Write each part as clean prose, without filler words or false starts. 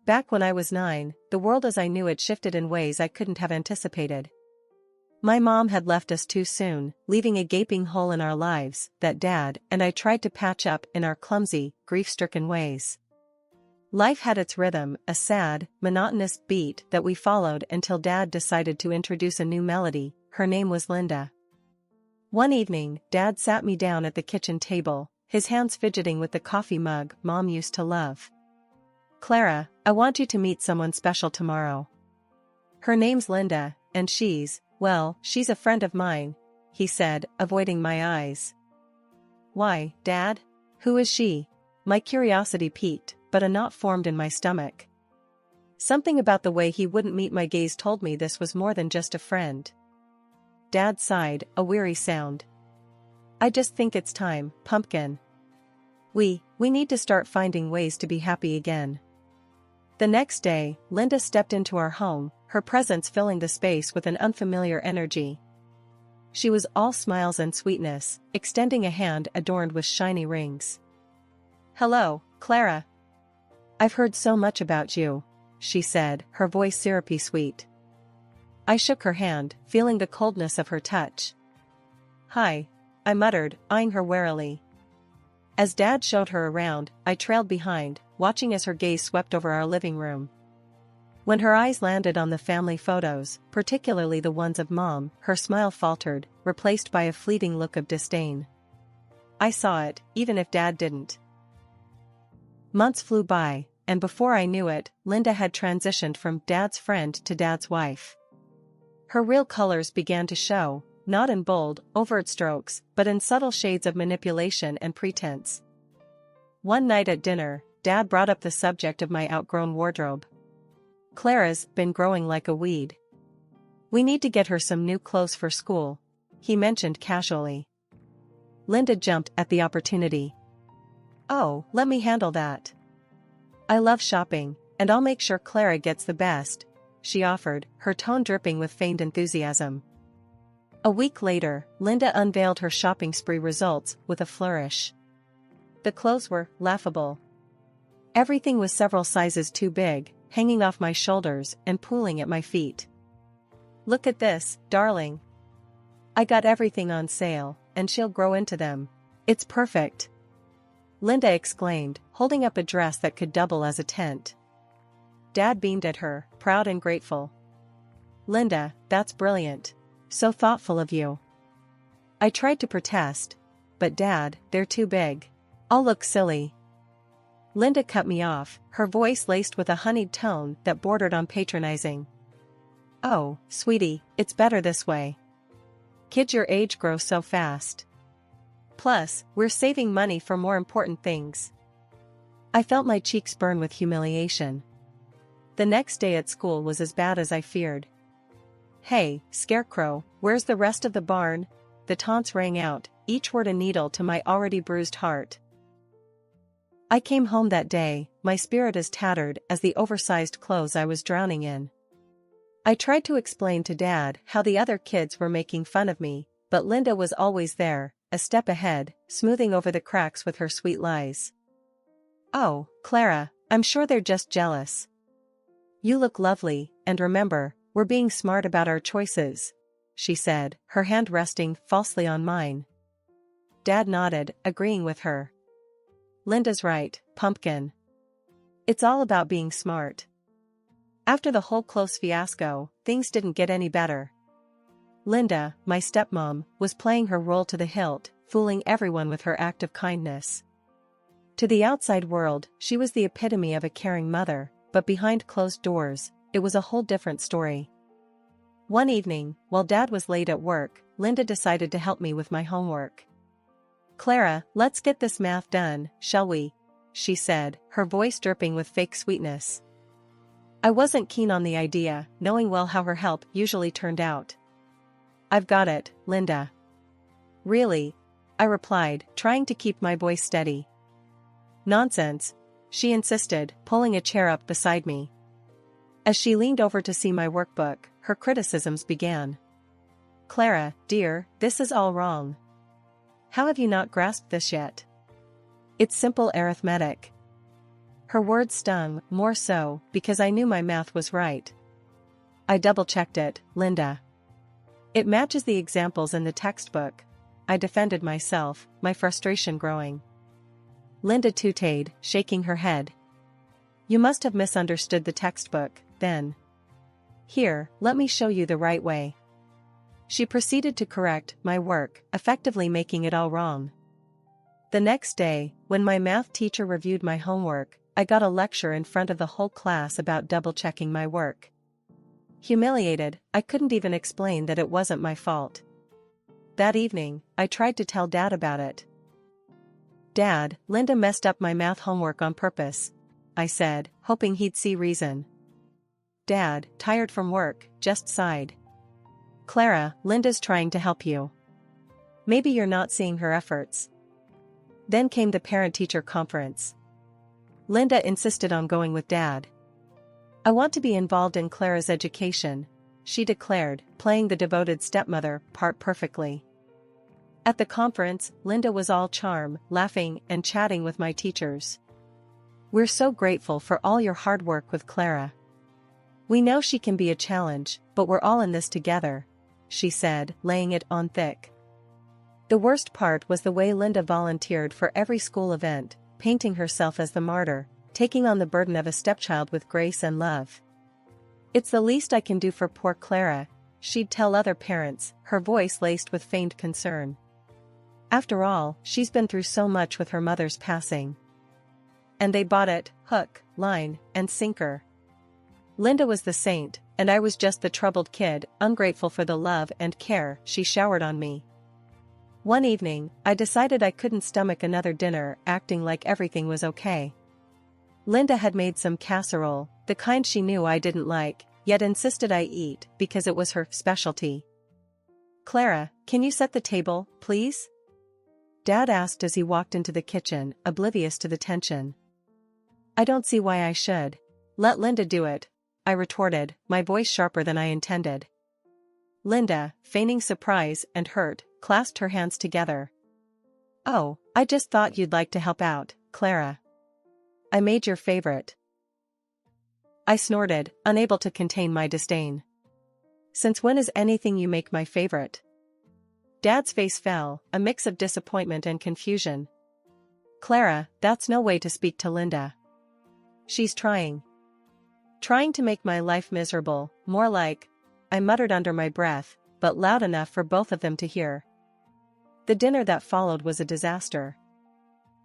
Back when I was 9, the world as I knew it shifted in ways I couldn't have anticipated. My mom had left us too soon, leaving a gaping hole in our lives that Dad and I tried to patch up in our clumsy, grief-stricken ways. Life had its rhythm, a sad, monotonous beat that we followed until Dad decided to introduce a new melody. Her name was Linda. One evening, Dad sat me down at the kitchen table, his hands fidgeting with the coffee mug Mom used to love. "Clara, I want you to meet someone special tomorrow. Her name's Linda, and she's a friend of mine," he said, avoiding my eyes. "Why, Dad? Who is she?" My curiosity piqued, but a knot formed in my stomach. Something about the way he wouldn't meet my gaze told me this was more than just a friend. Dad sighed, a weary sound. "I just think it's time, pumpkin. We need to start finding ways to be happy again." The next day, Linda stepped into our home, her presence filling the space with an unfamiliar energy. She was all smiles and sweetness, extending a hand adorned with shiny rings. "Hello, Clara. I've heard so much about you," she said, her voice syrupy sweet. I shook her hand, feeling the coldness of her touch. "Hi," I muttered, eyeing her warily. As Dad showed her around, I trailed behind, watching as her gaze swept over our living room. When her eyes landed on the family photos, particularly the ones of Mom, her smile faltered, replaced by a fleeting look of disdain. I saw it, even if Dad didn't. Months flew by, and before I knew it, Linda had transitioned from Dad's friend to Dad's wife. Her real colors began to show, not in bold, overt strokes, but in subtle shades of manipulation and pretense. One night at dinner, Dad brought up the subject of my outgrown wardrobe. "Clara's been growing like a weed. We need to get her some new clothes for school," he mentioned casually. Linda jumped at the opportunity. "Oh, let me handle that. I love shopping, and I'll make sure Clara gets the best," she offered, her tone dripping with feigned enthusiasm. A week later, Linda unveiled her shopping spree results with a flourish. The clothes were laughable. Everything was several sizes too big, hanging off my shoulders and pooling at my feet. "Look at this, darling. I got everything on sale, and she'll grow into them. It's perfect," Linda exclaimed, holding up a dress that could double as a tent. Dad beamed at her, proud and grateful. "Linda, that's brilliant. So thoughtful of you." I tried to protest. "But Dad, they're too big. I'll look silly." Linda cut me off, her voice laced with a honeyed tone that bordered on patronizing. "Oh, sweetie, it's better this way. Kids your age grow so fast. Plus, we're saving money for more important things." I felt my cheeks burn with humiliation. The next day at school was as bad as I feared. "Hey, Scarecrow, where's the rest of the barn?" The taunts rang out, each word a needle to my already bruised heart. I came home that day, my spirit as tattered as the oversized clothes I was drowning in. I tried to explain to Dad how the other kids were making fun of me, but Linda was always there, a step ahead, smoothing over the cracks with her sweet lies. "Oh, Clara, I'm sure they're just jealous. You look lovely, and remember, we're being smart about our choices," she said, her hand resting falsely on mine. Dad nodded, agreeing with her. "Linda's right, pumpkin. It's all about being smart." After the whole clothes fiasco, things didn't get any better. Linda, my stepmom, was playing her role to the hilt, fooling everyone with her act of kindness. To the outside world, she was the epitome of a caring mother, but behind closed doors, it was a whole different story. One evening, while Dad was late at work, Linda decided to help me with my homework. "Clara, let's get this math done, shall we?" she said, her voice dripping with fake sweetness. I wasn't keen on the idea, knowing well how her help usually turned out. "I've got it, Linda." "Really?" I replied, trying to keep my voice steady. "Nonsense," she insisted, pulling a chair up beside me. As she leaned over to see my workbook, her criticisms began. "Clara, dear, this is all wrong. How have you not grasped this yet? It's simple arithmetic." Her words stung, more so, because I knew my math was right. I double-checked it, Linda. It matches the examples in the textbook. I defended myself, my frustration growing. Linda tooted, shaking her head. You must have misunderstood the textbook, then. Here, let me show you the right way. She proceeded to correct my work, effectively making it all wrong. The next day, when my math teacher reviewed my homework, I got a lecture in front of the whole class about double-checking my work. Humiliated, I couldn't even explain that it wasn't my fault. That evening, I tried to tell Dad about it. Dad, Linda messed up my math homework on purpose, I said, hoping he'd see reason. Dad, tired from work, just sighed. Clara, Linda's trying to help you. Maybe you're not seeing her efforts. Then came the parent-teacher conference. Linda insisted on going with Dad. I want to be involved in Clara's education, she declared, playing the devoted stepmother part perfectly. At the conference, Linda was all charm, laughing and chatting with my teachers. We're so grateful for all your hard work with Clara. We know she can be a challenge, but we're all in this together, she said, laying it on thick. The worst part was the way Linda volunteered for every school event, painting herself as the martyr, taking on the burden of a stepchild with grace and love. It's the least I can do for poor Clara, she'd tell other parents, her voice laced with feigned concern. After all, she's been through so much with her mother's passing. And they bought it, hook, line, and sinker. Linda was the saint, and I was just the troubled kid, ungrateful for the love and care she showered on me. One evening, I decided I couldn't stomach another dinner acting like everything was okay. Linda had made some casserole, the kind she knew I didn't like, yet insisted I eat because it was her specialty. Clara, can you set the table, please? Dad asked as he walked into the kitchen, oblivious to the tension. I don't see why I should. Let Linda do it, I retorted, my voice sharper than I intended. Linda, feigning surprise and hurt, clasped her hands together. Oh, I just thought you'd like to help out, Clara. I made your favorite. I snorted, unable to contain my disdain. Since when is anything you make my favorite? Dad's face fell, a mix of disappointment and confusion. Clara, that's no way to speak to Linda. She's trying. Trying to make my life miserable, more like, I muttered under my breath, but loud enough for both of them to hear. The dinner that followed was a disaster.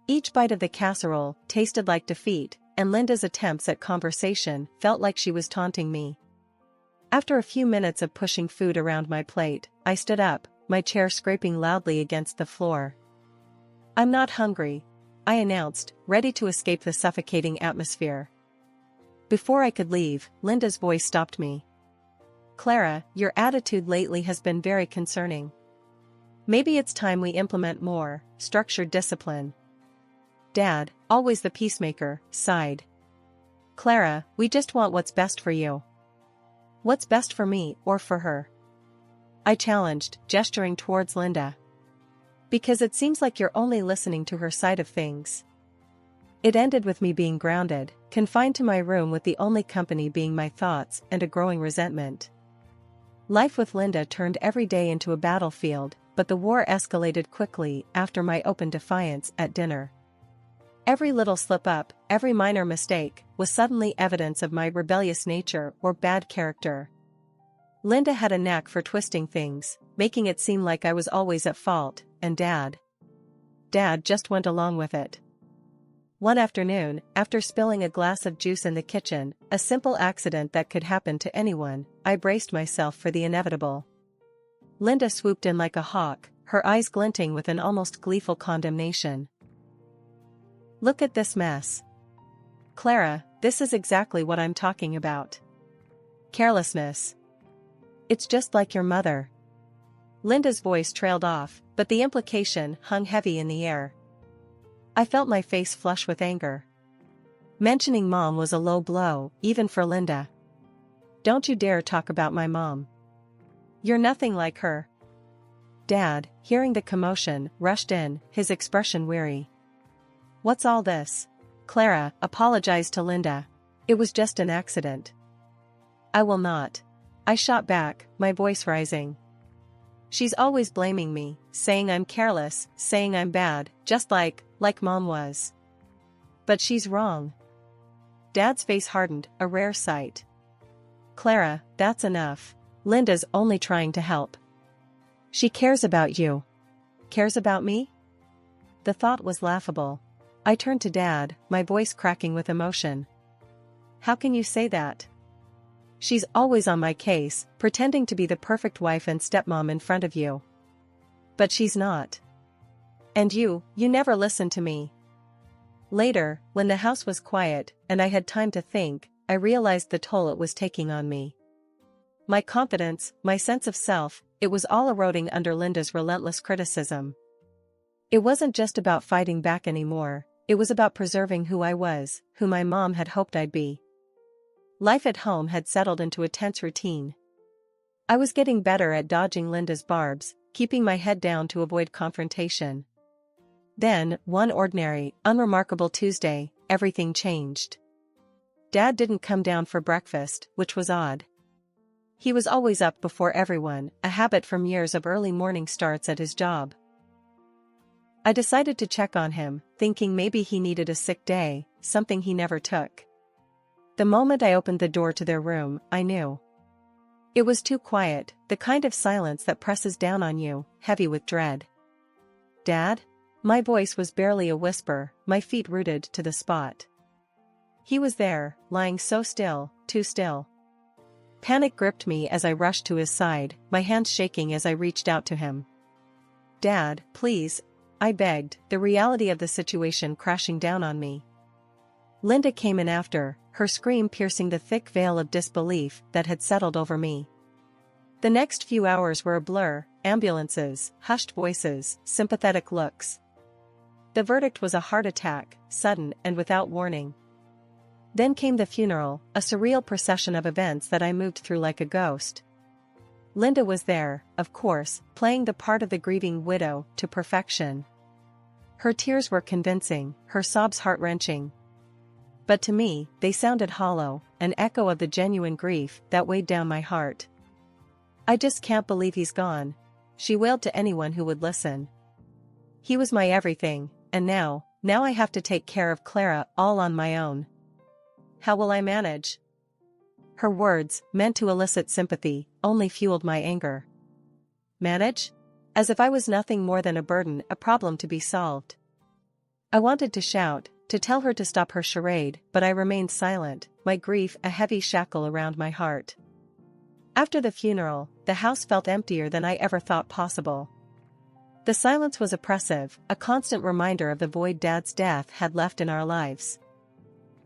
Each bite of the casserole tasted like defeat, and Linda's attempts at conversation felt like she was taunting me. After a few minutes of pushing food around my plate, I stood up, my chair scraping loudly against the floor. I'm not hungry, I announced, ready to escape the suffocating atmosphere. Before I could leave, Linda's voice stopped me. Clara, your attitude lately has been very concerning. Maybe it's time we implement more structured discipline. Dad, always the peacemaker, sighed. Clara, we just want what's best for you. What's best for me or for her? I challenged, gesturing towards Linda. Because it seems like you're only listening to her side of things. It ended with me being grounded, confined to my room with the only company being my thoughts and a growing resentment. Life with Linda turned every day into a battlefield, but the war escalated quickly after my open defiance at dinner. Every little slip-up, every minor mistake, was suddenly evidence of my rebellious nature or bad character. Linda had a knack for twisting things, making it seem like I was always at fault, and Dad just went along with it. One afternoon, after spilling a glass of juice in the kitchen, a simple accident that could happen to anyone, I braced myself for the inevitable. Linda swooped in like a hawk, her eyes glinting with an almost gleeful condemnation. Look at this mess. Clara, this is exactly what I'm talking about. Carelessness. It's just like your mother. Linda's voice trailed off, but the implication hung heavy in the air. I felt my face flush with anger. Mentioning Mom was a low blow, even for Linda. Don't you dare talk about my mom. You're nothing like her. Dad, hearing the commotion, rushed in, his expression weary. What's all this? Clara, apologize to Linda. It was just an accident. I will not. I shot back, my voice rising. She's always blaming me, saying I'm careless, saying I'm bad, just like Mom was. But she's wrong. Dad's face hardened, a rare sight. Clara, that's enough. Linda's only trying to help. She cares about you. Cares about me? The thought was laughable. I turned to Dad, my voice cracking with emotion. How can you say that? She's always on my case, pretending to be the perfect wife and stepmom in front of you. But she's not. And you never listen to me. Later, when the house was quiet, and I had time to think, I realized the toll it was taking on me. My confidence, my sense of self, it was all eroding under Linda's relentless criticism. It wasn't just about fighting back anymore, it was about preserving who I was, who my mom had hoped I'd be. Life at home had settled into a tense routine. I was getting better at dodging Linda's barbs, keeping my head down to avoid confrontation. Then, one ordinary, unremarkable Tuesday, everything changed. Dad didn't come down for breakfast, which was odd. He was always up before everyone, a habit from years of early morning starts at his job. I decided to check on him, thinking maybe he needed a sick day, something he never took. The moment I opened the door to their room, I knew. It was too quiet, the kind of silence that presses down on you, heavy with dread. Dad? My voice was barely a whisper, my feet rooted to the spot. He was there, lying so still, too still. Panic gripped me as I rushed to his side, my hands shaking as I reached out to him. Dad, please, I begged, the reality of the situation crashing down on me. Linda came in after, her scream piercing the thick veil of disbelief that had settled over me. The next few hours were a blur, ambulances, hushed voices, sympathetic looks. The verdict was a heart attack, sudden and without warning. Then came the funeral, a surreal procession of events that I moved through like a ghost. Linda was there, of course, playing the part of the grieving widow to perfection. Her tears were convincing, her sobs heart-wrenching. But to me, they sounded hollow, an echo of the genuine grief that weighed down my heart. I just can't believe he's gone, she wailed to anyone who would listen. He was my everything, and now I have to take care of Clara all on my own. How will I manage? Her words, meant to elicit sympathy, only fueled my anger. Manage? As if I was nothing more than a burden, a problem to be solved. I wanted to shout, to tell her to stop her charade, but I remained silent, my grief a heavy shackle around my heart. After the funeral, the house felt emptier than I ever thought possible. The silence was oppressive, a constant reminder of the void Dad's death had left in our lives.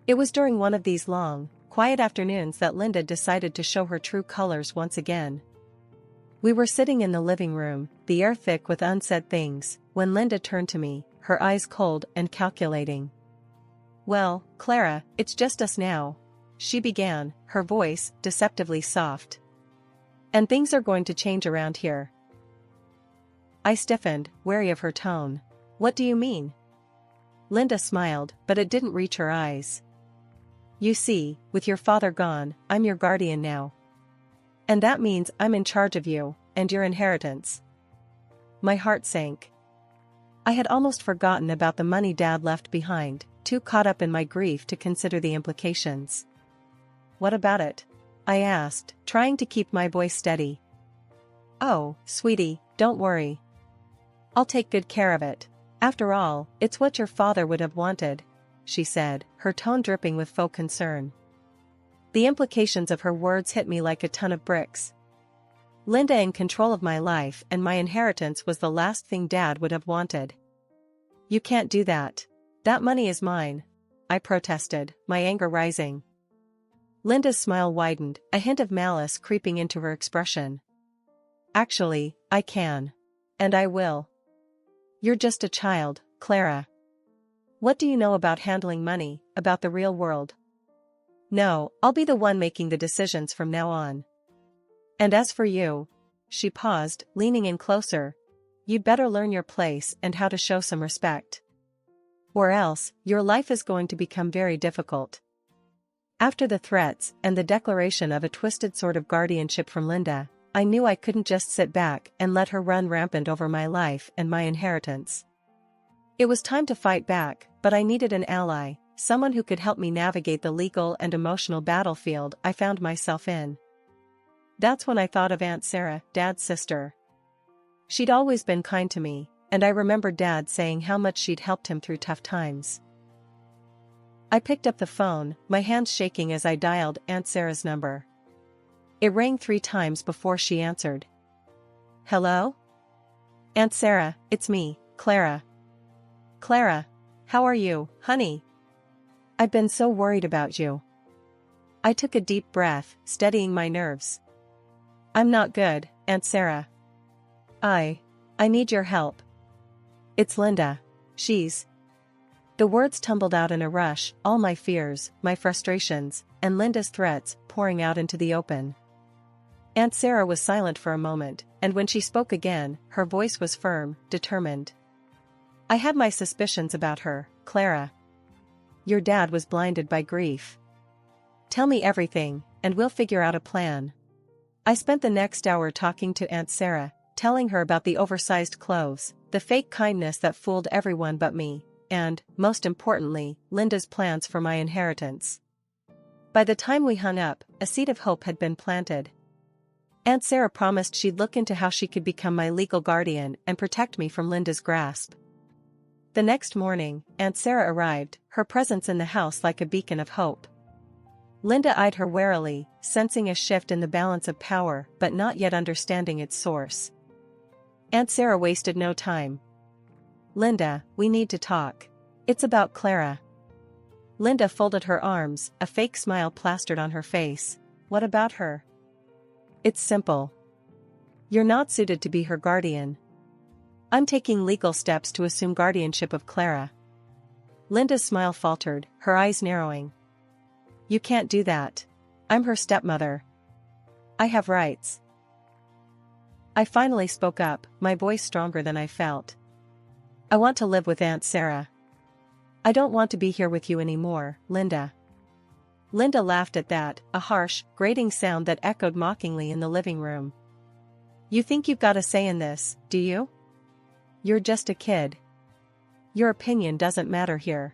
It was during one of these long, quiet afternoons that Linda decided to show her true colors once again. We were sitting in the living room, the air thick with unsaid things, when Linda turned to me, her eyes cold and calculating. Well, Clara, it's just us now, she began, her voice deceptively soft. And things are going to change around here. I stiffened, wary of her tone. What do you mean? Linda smiled, but it didn't reach her eyes. You see, with your father gone, I'm your guardian now. And that means I'm in charge of you, and your inheritance. My heart sank. I had almost forgotten about the money Dad left behind, too caught up in my grief to consider the implications. What about it? I asked, trying to keep my voice steady. Oh, sweetie, don't worry. I'll take good care of it. After all, it's what your father would have wanted, she said, her tone dripping with faux concern. The implications of her words hit me like a ton of bricks. Linda in control of my life and my inheritance was the last thing Dad would have wanted. You can't do that. That money is mine, I protested, my anger rising. Linda's smile widened, a hint of malice creeping into her expression. Actually, I can. And I will. You're just a child, Clara. What do you know about handling money, about the real world? No, I'll be the one making the decisions from now on. And as for you, she paused, leaning in closer, you'd better learn your place and how to show some respect. Or else, your life is going to become very difficult. After the threats and the declaration of a twisted sort of guardianship from Linda, I knew I couldn't just sit back and let her run rampant over my life and my inheritance. It was time to fight back, but I needed an ally, someone who could help me navigate the legal and emotional battlefield I found myself in. That's when I thought of Aunt Sarah, Dad's sister. She'd always been kind to me, and I remembered Dad saying how much she'd helped him through tough times. I picked up the phone, my hands shaking as I dialed Aunt Sarah's number. It rang 3 times before she answered. Hello? Aunt Sarah, it's me, Clara. Clara, how are you, honey? I've been so worried about you. I took a deep breath, steadying my nerves. I'm not good, Aunt Sarah. I need your help. It's Linda. The words tumbled out in a rush, all my fears, my frustrations, and Linda's threats pouring out into the open. Aunt Sarah was silent for a moment, and when she spoke again, her voice was firm, determined. I had my suspicions about her, Clara. Your dad was blinded by grief. Tell me everything, and we'll figure out a plan. I spent the next hour talking to Aunt Sarah, telling her about the oversized clothes, the fake kindness that fooled everyone but me, and, most importantly, Linda's plans for my inheritance. By the time we hung up, a seed of hope had been planted. Aunt Sarah promised she'd look into how she could become my legal guardian and protect me from Linda's grasp. The next morning, Aunt Sarah arrived, her presence in the house like a beacon of hope. Linda eyed her warily, sensing a shift in the balance of power but not yet understanding its source. Aunt Sarah wasted no time. Linda, we need to talk. It's about Clara. Linda folded her arms, a fake smile plastered on her face. What about her? It's simple. You're not suited to be her guardian. I'm taking legal steps to assume guardianship of Clara. Linda's smile faltered, her eyes narrowing. You can't do that. I'm her stepmother. I have rights. I finally spoke up, my voice stronger than I felt. I want to live with Aunt Sarah. I don't want to be here with you anymore, Linda. Linda laughed at that, a harsh, grating sound that echoed mockingly in the living room. You think you've got a say in this, do you? You're just a kid. Your opinion doesn't matter here.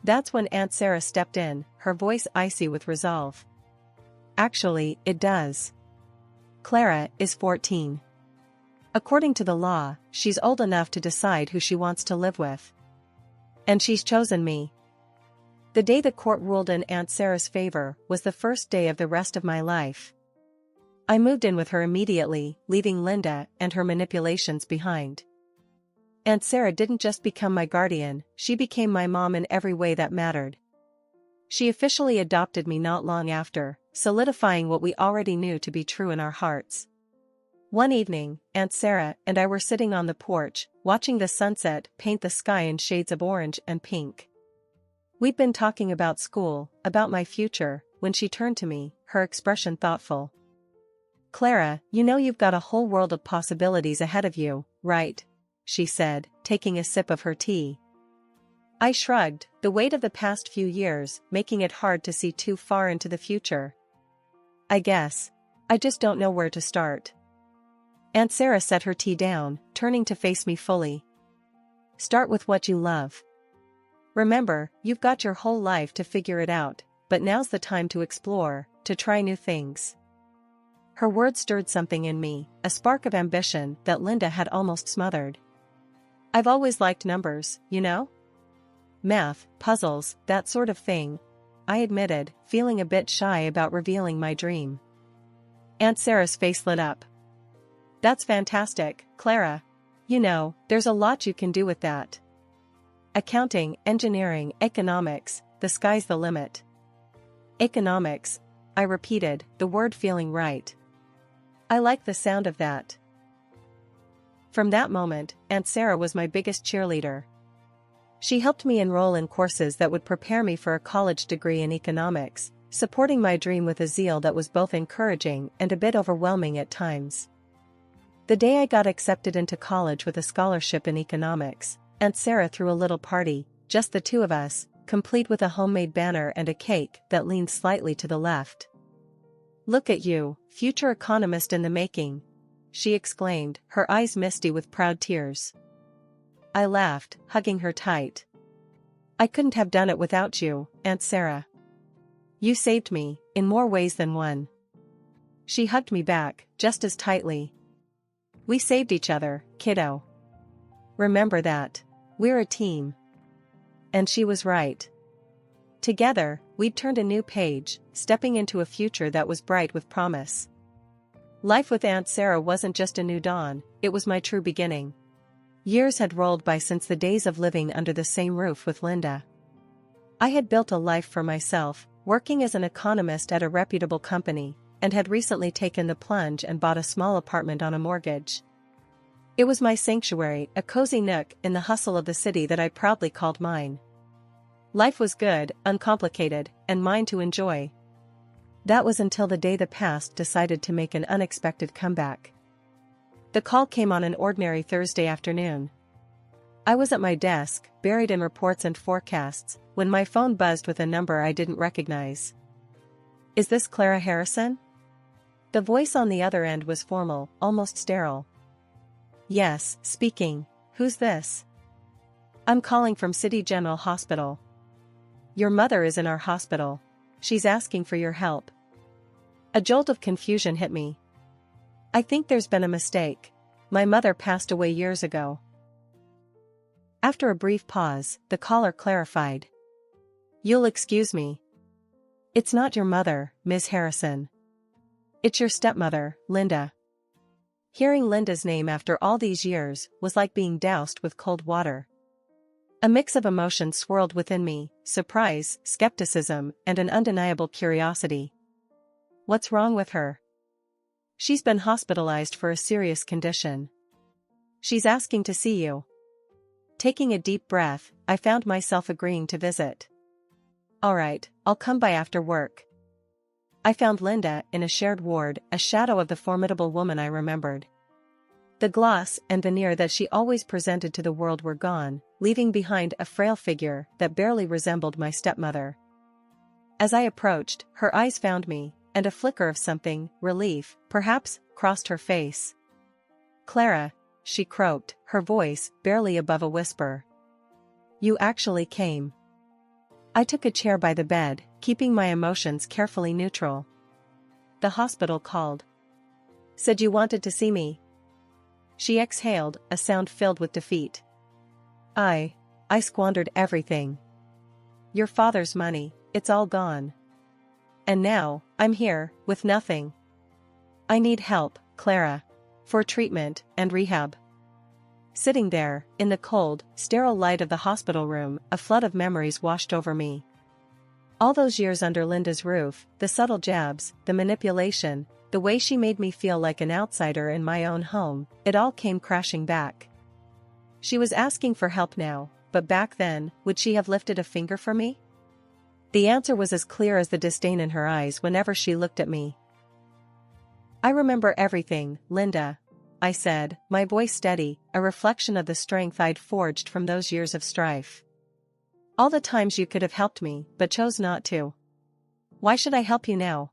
That's when Aunt Sarah stepped in, her voice icy with resolve. Actually, it does. Clara is 14. According to the law, she's old enough to decide who she wants to live with. And she's chosen me. The day the court ruled in Aunt Sarah's favor was the first day of the rest of my life. I moved in with her immediately, leaving Linda and her manipulations behind. Aunt Sarah didn't just become my guardian, she became my mom in every way that mattered. She officially adopted me not long after, solidifying what we already knew to be true in our hearts. One evening, Aunt Sarah and I were sitting on the porch, watching the sunset paint the sky in shades of orange and pink. We'd been talking about school, about my future, when she turned to me, her expression thoughtful. Clara, you know you've got a whole world of possibilities ahead of you, right? She said, taking a sip of her tea. I shrugged, the weight of the past few years making it hard to see too far into the future. I guess. I just don't know where to start. Aunt Sarah set her tea down, turning to face me fully. Start with what you love. Remember, you've got your whole life to figure it out, but now's the time to explore, to try new things. Her words stirred something in me, a spark of ambition that Linda had almost smothered. I've always liked numbers, you know? Math, puzzles, that sort of thing, I admitted, feeling a bit shy about revealing my dream. Aunt Sarah's face lit up. That's fantastic, Clara. You know, there's a lot you can do with that. Accounting, engineering, economics, the sky's the limit. Economics, I repeated, the word feeling right. I like the sound of that. From that moment, Aunt Sarah was my biggest cheerleader. She helped me enroll in courses that would prepare me for a college degree in economics, supporting my dream with a zeal that was both encouraging and a bit overwhelming at times. The day I got accepted into college with a scholarship in economics, Aunt Sarah threw a little party, just the two of us, complete with a homemade banner and a cake that leaned slightly to the left. "Look at you, future economist in the making," she exclaimed, her eyes misty with proud tears. I laughed, hugging her tight. "I couldn't have done it without you, Aunt Sarah. You saved me, in more ways than one." She hugged me back, just as tightly. "We saved each other, kiddo. Remember that. We're a team." And she was right. Together, we'd turned a new page, stepping into a future that was bright with promise. Life with Aunt Sarah wasn't just a new dawn, it was my true beginning. Years had rolled by since the days of living under the same roof with Linda. I had built a life for myself, working as an economist at a reputable company, and had recently taken the plunge and bought a small apartment on a mortgage. It was my sanctuary, a cozy nook in the hustle of the city that I proudly called mine. Life was good, uncomplicated, and mine to enjoy. That was until the day the past decided to make an unexpected comeback. The call came on an ordinary Thursday afternoon. I was at my desk, buried in reports and forecasts, when my phone buzzed with a number I didn't recognize. "Is this Clara Harrison?" The voice on the other end was formal, almost sterile. "Yes, speaking. Who's this?" "I'm calling from City General Hospital. Your mother is in our hospital. She's asking for your help." A jolt of confusion hit me. "I think there's been a mistake. My mother passed away years ago." After a brief pause, the caller clarified. "You'll excuse me. It's not your mother, Miss Harrison. It's your stepmother, Linda." Hearing Linda's name after all these years was like being doused with cold water. A mix of emotions swirled within me, surprise, skepticism, and an undeniable curiosity. "What's wrong with her?" "She's been hospitalized for a serious condition. She's asking to see you." Taking a deep breath, I found myself agreeing to visit. "All right, I'll come by after work." I found Linda in a shared ward, a shadow of the formidable woman I remembered. The gloss and veneer that she always presented to the world were gone, leaving behind a frail figure that barely resembled my stepmother. As I approached, her eyes found me, and a flicker of something, relief, perhaps, crossed her face. "Clara," she croaked, her voice barely above a whisper. "You actually came." I took a chair by the bed, keeping my emotions carefully neutral. "The hospital called. Said you wanted to see me." She exhaled, a sound filled with defeat. I squandered everything. Your father's money, it's all gone. And now, I'm here, with nothing. I need help, Clara. For treatment and rehab." Sitting there, in the cold, sterile light of the hospital room, a flood of memories washed over me. All those years under Linda's roof, the subtle jabs, the manipulation, the way she made me feel like an outsider in my own home, it all came crashing back. She was asking for help now, but back then, would she have lifted a finger for me? The answer was as clear as the disdain in her eyes whenever she looked at me. "I remember everything, Linda," I said, my voice steady, a reflection of the strength I'd forged from those years of strife. "All the times you could have helped me, but chose not to. Why should I help you now?"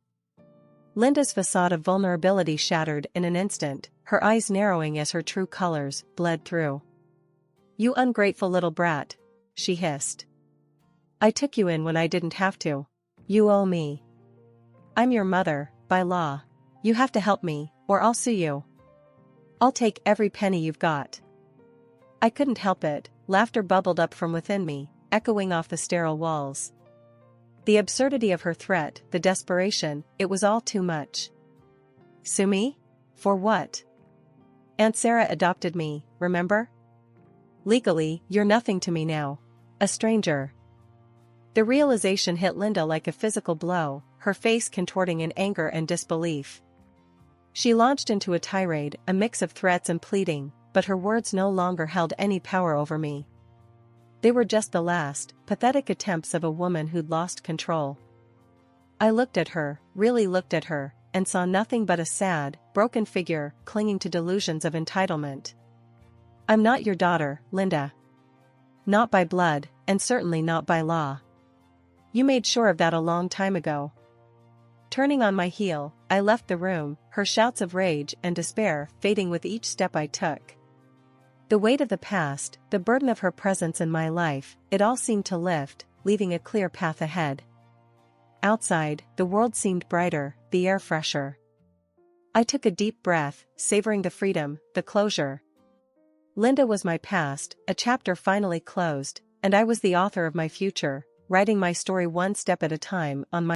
Linda's facade of vulnerability shattered in an instant, her eyes narrowing as her true colors bled through. "You ungrateful little brat," she hissed. "I took you in when I didn't have to. You owe me. I'm your mother, by law. You have to help me, or I'll sue you. I'll take every penny you've got." I couldn't help it, laughter bubbled up from within me, echoing off the sterile walls. The absurdity of her threat, the desperation, it was all too much. "Sue me? For what? Aunt Sarah adopted me, remember? Legally, you're nothing to me now. A stranger." The realization hit Linda like a physical blow, her face contorting in anger and disbelief. She launched into a tirade, a mix of threats and pleading, but her words no longer held any power over me. They were just the last, pathetic attempts of a woman who'd lost control. I looked at her, really looked at her, and saw nothing but a sad, broken figure, clinging to delusions of entitlement. "I'm not your daughter, Linda. Not by blood, and certainly not by law. You made sure of that a long time ago. Turning on my heel, I left the room, her shouts of rage and despair fading with each step I took. The weight of the past, the burden of her presence in my life, it all seemed to lift, leaving a clear path ahead. Outside, the world seemed brighter, the air fresher. I took a deep breath, savoring the freedom, the closure. Linda was my past, a chapter finally closed, and I was the author of my future, writing my story one step at a time on my